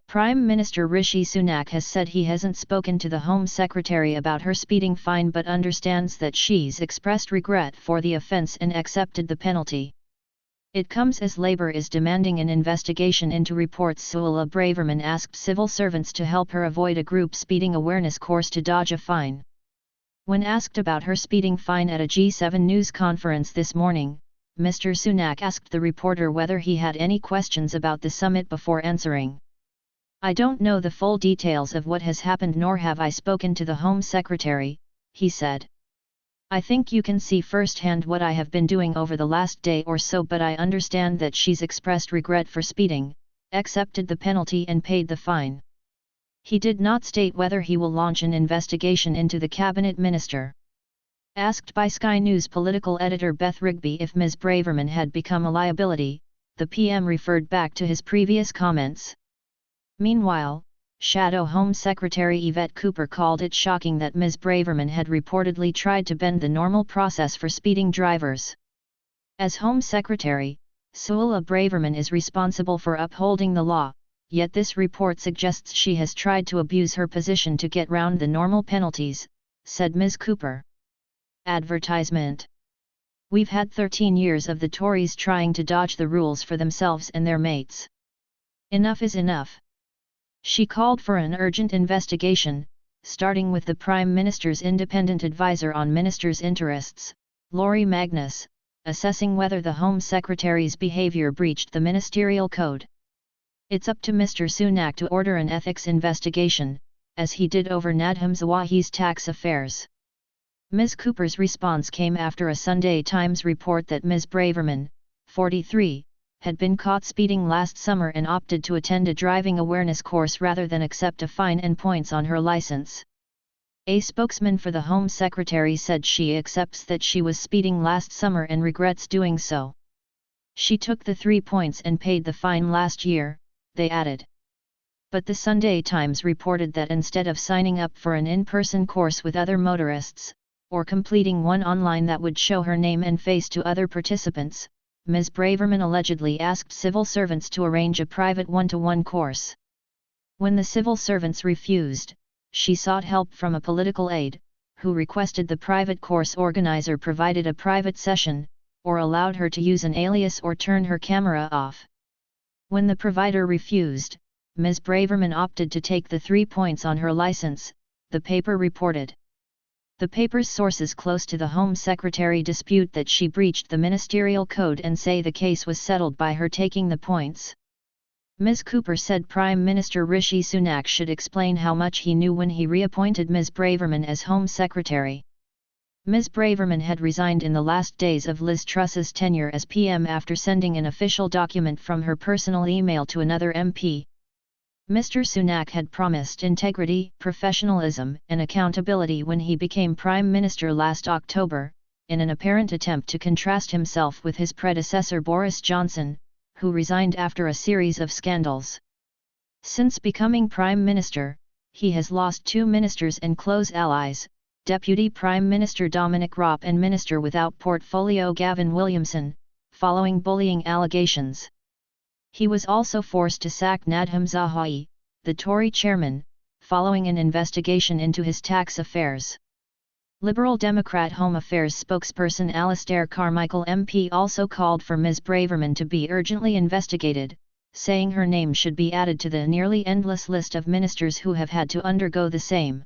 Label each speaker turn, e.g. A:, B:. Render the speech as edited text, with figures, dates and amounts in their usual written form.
A: Prime Minister Rishi Sunak has said he hasn't spoken to the Home Secretary about her speeding fine but understands that she's expressed regret for the offence and accepted the penalty. It comes as Labour is demanding an investigation into reports Suella Braverman asked civil servants to help her avoid a group speeding awareness course to dodge a fine. When asked about her speeding fine at a G7 news conference this morning, Mr. Sunak asked the reporter whether he had any questions about the summit before answering. "I don't know the full details of what has happened nor have I spoken to the Home Secretary," he said. "I think you can see firsthand what I have been doing over the last day or so, but I understand that she's expressed regret for speeding, accepted the penalty and paid the fine." He did not state whether he will launch an investigation into the cabinet minister. Asked by Sky News political editor Beth Rigby if Ms. Braverman had become a liability, the PM referred back to his previous comments. Meanwhile, Shadow Home Secretary Yvette Cooper called it shocking that Ms. Braverman had reportedly tried to bend the normal process for speeding drivers. As Home Secretary, Suella Braverman is responsible for upholding the law, yet this report suggests she has tried to abuse her position to get round the normal penalties, said Ms. Cooper. Advertisement. "We've had 13 years of the Tories trying to dodge the rules for themselves and their mates. Enough is enough." She called for an urgent investigation, starting with the Prime Minister's independent advisor on ministers' interests, Laurie Magnus, assessing whether the Home Secretary's behaviour breached the ministerial code. "It's up to Mr. Sunak to order an ethics investigation, as he did over Nadhim Zawahi's tax affairs." Ms. Cooper's response came after a Sunday Times report that Ms. Braverman, 43, had been caught speeding last summer and opted to attend a driving awareness course rather than accept a fine and points on her license. A spokesman for the Home Secretary said she accepts that she was speeding last summer and regrets doing so. "She took the 3 points and paid the fine last year," they added. But the Sunday Times reported that instead of signing up for an in-person course with other motorists, or completing one online that would show her name and face to other participants, Ms. Braverman allegedly asked civil servants to arrange a private one-to-one course. When the civil servants refused, she sought help from a political aide, who requested the private course organizer provided a private session, or allowed her to use an alias or turn her camera off. When the provider refused, Ms. Braverman opted to take the 3 points on her license, the paper reported. The paper's sources close to the Home Secretary dispute that she breached the ministerial code and say the case was settled by her taking the points. Ms. Cooper said Prime Minister Rishi Sunak should explain how much he knew when he reappointed Ms. Braverman as Home Secretary. Ms. Braverman had resigned in the last days of Liz Truss's tenure as PM after sending an official document from her personal email to another MP. Mr. Sunak had promised integrity, professionalism and accountability when he became Prime Minister last October, in an apparent attempt to contrast himself with his predecessor Boris Johnson, who resigned after a series of scandals. Since becoming Prime Minister, he has lost 2 ministers and close allies, Deputy Prime Minister Dominic Raab and Minister without portfolio Gavin Williamson, following bullying allegations. He was also forced to sack Nadhim Zahawi, the Tory chairman, following an investigation into his tax affairs. Liberal Democrat Home Affairs spokesperson Alistair Carmichael MP also called for Ms. Braverman to be urgently investigated, saying her name should be added to the nearly endless list of ministers who have had to undergo the same.